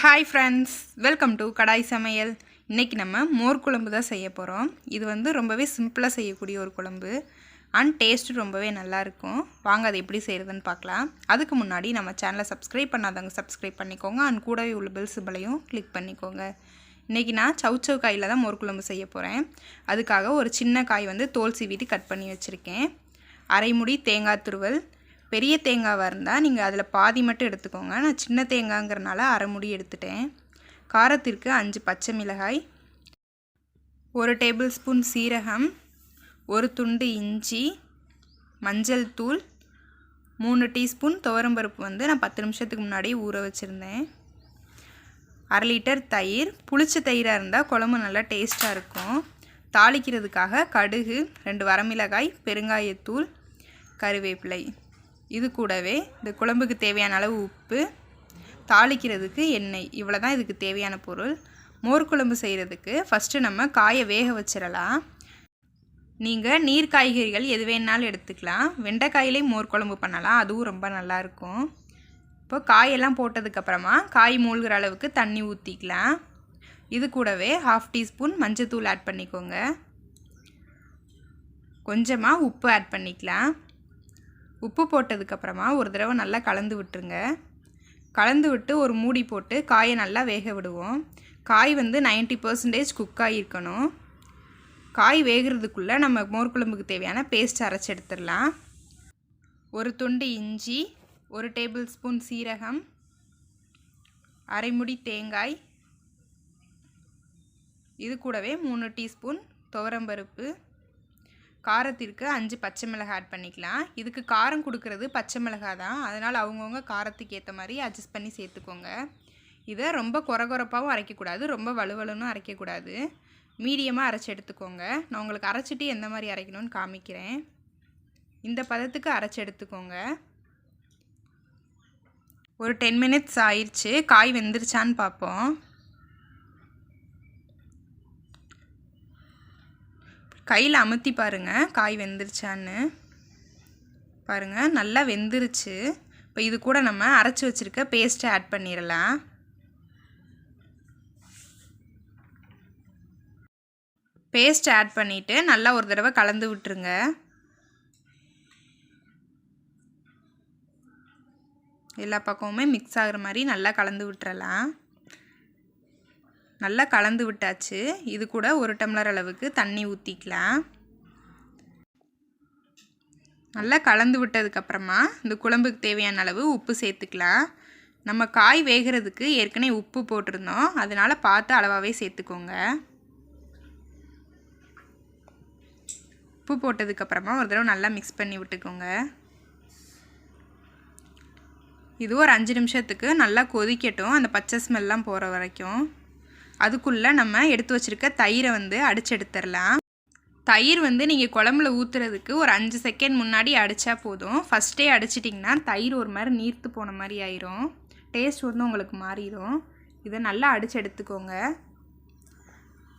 Hi friends, welcome to கடாய் சமையல். இன்றைக்கி நம்ம மோர் குழம்பு தான் செய்ய போகிறோம். இது வந்து ரொம்பவே சிம்பிளாக செய்யக்கூடிய ஒரு குழம்பு அண்ட் டேஸ்ட்டு ரொம்பவே நல்லாயிருக்கும். வாங்க அதை எப்படி செய்கிறதுன்னு பார்க்கலாம். அதுக்கு முன்னாடி நம்ம சேனலை சப்ஸ்கிரைப் பண்ணாதவங்க சப்ஸ்கிரைப் பண்ணிக்கோங்க அண்ட் கூடவே உள்ள பெல் சிம்பலையும் கிளிக் பண்ணிக்கோங்க. இன்றைக்கி நான் சௌ காயில் தான் மோர் குழம்பு செய்ய போகிறேன். அதுக்காக ஒரு சின்ன காய் வந்து தோல் சீவிட்டு கட் பண்ணி வச்சுருக்கேன். அரை முடி தேங்காய் துருவல். பெரிய தேங்காவாக இருந்தால் நீங்கள் அதில் பாதி மட்டும் எடுத்துக்கோங்க. நான் சின்ன தேங்காய்ங்கிறனால அரை முடி எடுத்துட்டேன். காரத்திற்கு 5 பச்சை மிளகாய், 1 டேபிள் ஸ்பூன் சீரகம், 1 துண்டு இஞ்சி, மஞ்சள் தூள், 3 டீஸ்பூன் துவரம்பருப்பு வந்து நான் 10 நிமிஷத்துக்கு முன்னாடி ஊற வச்சுருந்தேன். 1/2 லிட்டர் தயிர். புளிச்ச தயிராக இருந்தால் குழம்பு நல்லா டேஸ்ட்டாக இருக்கும். தாளிக்கிறதுக்காக கடுகு, 2 வரமிளகாய், பெருங்காயத்தூள், கருவேப்பிலை. இது கூடவே இந்த குழம்புக்கு தேவையான அளவு உப்பு, தாளிக்கிறதுக்கு எண்ணெய். இவ்வளோ தான் இதுக்கு தேவையான பொருள். மோர் குழம்பு செய்கிறதுக்கு ஃபஸ்ட்டு நம்ம காயை வேக வச்சிடலாம். நீங்கள் நீர் காய்கறிகள் எது வேணாலும் எடுத்துக்கலாம். வெண்டைக்காயிலே மோர் குழம்பு பண்ணலாம், அதுவும் ரொம்ப நல்லாயிருக்கும். இப்போ காயெல்லாம் போட்டதுக்கப்புறமா காய் மூழ்கிற அளவுக்கு தண்ணி ஊற்றிக்கலாம். இது கூடவே 1/2 டீஸ்பூன் மஞ்சத்தூள் ஆட் பண்ணிக்கோங்க. கொஞ்சமாக உப்பு ஆட் பண்ணிக்கலாம். உப்பு போட்டதுக்கப்புறமா ஒரு தடவை நல்லா கலந்து விட்டுருங்க. கலந்து விட்டு ஒரு மூடி போட்டு காயை நல்லா வேக விடுவோம். காய் வந்து 90% குக் ஆகியிருக்கணும். காய் வேகிறதுக்குள்ளே நம்ம மோர் குழம்புக்கு தேவையான பேஸ்ட் அரைச்சி எடுத்துடலாம். 1 துண்டு இஞ்சி, 1 டேபிள் ஸ்பூன் சீரகம், அரை முடி தேங்காய், இது கூடவே 3 டீஸ்பூன் துவரம்பருப்பு, காரத்திற்கு 5 பச்சை மிளகாய் ஆட் பண்ணிக்கலாம். இதுக்கு காரம் கொடுக்கறது பச்சை மிளகாய் தான், அதனால் அவங்கவுங்க காரத்துக்கு ஏற்ற மாதிரி அட்ஜஸ்ட் பண்ணி சேர்த்துக்கோங்க. இதை ரொம்ப கொரகொரப்பாகவும் அரைக்கக்கூடாது, ரொம்ப வலுவலுன்னு அரைக்கக்கூடாது. மீடியமாக அரைச்சி எடுத்துக்கோங்க. நான் உங்களுக்கு அரைச்சிட்டு எந்த மாதிரி அரைக்கணும்னு காமிக்கிறேன். இந்த பதத்துக்கு அரைச்சி எடுத்துக்கோங்க. ஒரு 10 மினிட்ஸ் ஆயிடுச்சு. காய் வெந்துருச்சான்னு பார்ப்போம். கையில் அமுத்தி பாருங்கள் காய் வெந்துருச்சான்னு. பாருங்கள் நல்லா வெந்துருச்சு. இப்போ இது கூட நம்ம அரைச்சி வச்சுருக்க பேஸ்ட்டை ஆட் பண்ணிடலாம். பேஸ்ட் ஆட் பண்ணிவிட்டு நல்லா ஒரு தடவை கலந்து விட்டுருங்க. எல்லா பக்கமுமே மிக்ஸ் ஆகிற மாதிரி நல்லா கலந்து விட்டுறலாம். நல்லா கலந்து விட்டாச்சு. இது கூட 1 டம்ளர் அளவுக்கு தண்ணி ஊற்றிக்கலாம். நல்லா கலந்து விட்டதுக்கப்புறமா இந்த குழம்புக்கு தேவையான அளவு உப்பு சேர்த்துக்கலாம். நம்ம காய் வேகிறதுக்கு ஏற்கனவே உப்பு போட்டிருந்தோம், அதனால் பார்த்து அளவாகவே சேர்த்துக்கோங்க. உப்பு போட்டதுக்கப்புறமா ஒரு தடவை நல்லா மிக்ஸ் பண்ணி விட்டுக்கோங்க. இது ஒரு 5 நிமிஷத்துக்கு நல்லா கொதிக்கட்டும், அந்த பச்சை ஸ்மெல்லாம் போகிற வரைக்கும். அதுக்குள்ளே நம்ம எடுத்து வச்சுருக்க தயிரை வந்து அடித்து எடுத்துடலாம். தயிர் வந்து நீங்கள் குழம்புல ஊற்றுறதுக்கு ஒரு 5 செகண்ட் முன்னாடி அடித்தா போதும். ஃபஸ்ட்டே அடிச்சிட்டிங்கன்னா தயிர் ஒரு மாதிரி நீர்த்து போன மாதிரி ஆயிரும், டேஸ்ட் வந்து உங்களுக்கு மாறிடும். இதை நல்லா அடித்து எடுத்துக்கோங்க.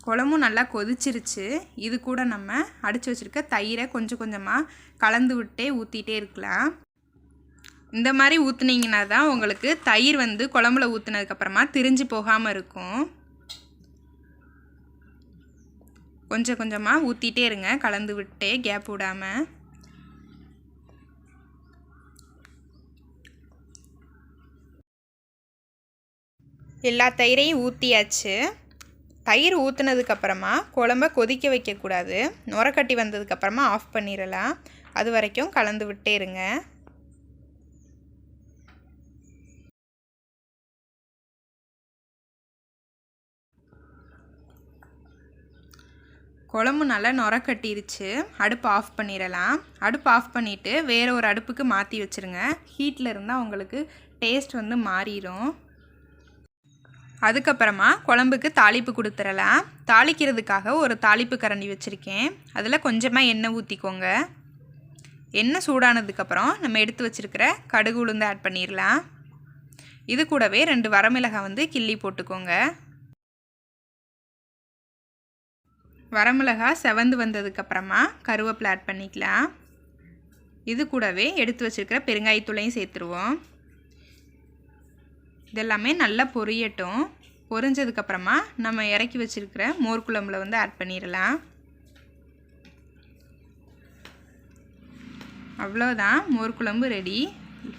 குழம்பும் நல்லா கொதிச்சிருச்சு. இது கூட நம்ம அடித்து வச்சுருக்க தயிரை கொஞ்சம் கொஞ்சமாக கலந்து விட்டே ஊற்றிட்டே இருக்கலாம். இந்த மாதிரி ஊற்றுனீங்கன்னா தான் உங்களுக்கு தயிர் வந்து குழம்புல ஊற்றுனதுக்கப்புறமா திரிஞ்சு போகாமல் இருக்கும். கொஞ்சம் கொஞ்சமாக ஊற்றிட்டே இருங்க, கலந்து விட்டே, கேப் விடாமல். எல்லா தயிரையும் ஊற்றியாச்சு. தயிர் ஊற்றுனதுக்கப்புறமா குழம்ப கொதிக்க வைக்கக்கூடாது. நுரக்கட்டி வந்ததுக்கப்புறமா ஆஃப் பண்ணிடலாம். அது வரைக்கும் கலந்து விட்டே இருங்க. குழம்பு நல்லா நுரக்கட்டிருச்சு. அடுப்பு ஆஃப் பண்ணிடலாம். அடுப்பு ஆஃப் பண்ணிவிட்டு வேறு ஒரு அடுப்புக்கு மாற்றி வச்சுருங்க. ஹீட்டில் இருந்தால் உங்களுக்கு டேஸ்ட் வந்து மாறிடும். அதுக்கப்புறமா குழம்புக்கு தாளிப்பு கொடுத்துடலாம். தாளிக்கிறதுக்காக ஒரு தாளிப்பு கரண்டி வச்சுருக்கேன். அதில் கொஞ்சமாக எண்ணெய் ஊற்றிக்கோங்க. எண்ணெய் சூடானதுக்கப்புறம் நம்ம எடுத்து வச்சுருக்கிற கடுகு உளுந்து ஆட் பண்ணிடலாம். இது கூடவே 2 வரமிளகாய் வந்து கிள்ளி போட்டுக்கோங்க. வரமிளகாய் செவந்து வந்ததுக்கப்புறமா கருவேப்பிலை ஆட் பண்ணிக்கலாம். இது கூடவே எடுத்து வச்சுருக்கிற பெருங்காயத்தூளையும் சேர்த்துருவோம். இதெல்லாமே நல்லா பொரியட்டும். பொரிஞ்சதுக்கப்புறமா நம்ம இறக்கி வச்சுருக்கிற மோர் குழம்புல வந்து ஆட் பண்ணிடலாம். அவ்வளோதான், மோர் குழம்பு ரெடி.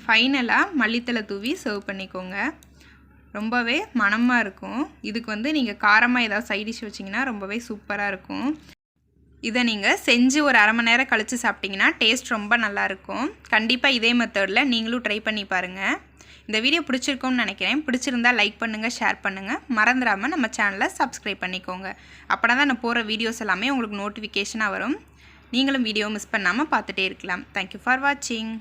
ஃபைனலாக மல்லித்தலை தூவி சர்வ் பண்ணிக்கோங்க. ரொம்பவே மணமாக இருக்கும். இதுக்கு வந்து நீங்கள் காரமாக ஏதாவது சைட் டிஷ் வச்சிங்கன்னா ரொம்பவே சூப்பராக இருக்கும். இதை நீங்கள் செஞ்சு ஒரு அரை மணி நேரம் கழித்து சாப்பிட்டிங்கன்னா டேஸ்ட் ரொம்ப நல்லாயிருக்கும். கண்டிப்பாக இதே மெத்தடில் நீங்களும் ட்ரை பண்ணி பாருங்கள். இந்த வீடியோ பிடிச்சிருக்கும்னு நினைக்கிறேன். பிடிச்சிருந்தால் லைக் பண்ணுங்கள், ஷேர் பண்ணுங்கள். மறந்துடாமல் நம்ம சேனலை சப்ஸ்கிரைப் பண்ணிக்கோங்க. அப்படின்னா தான் நான் போகிற வீடியோஸ் எல்லாமே உங்களுக்கு நோட்டிஃபிகேஷனாக வரும். நீங்களும் வீடியோ மிஸ் பண்ணாமல் பார்த்துட்டே இருக்கலாம். தேங்க்யூ ஃபார் வாட்சிங்.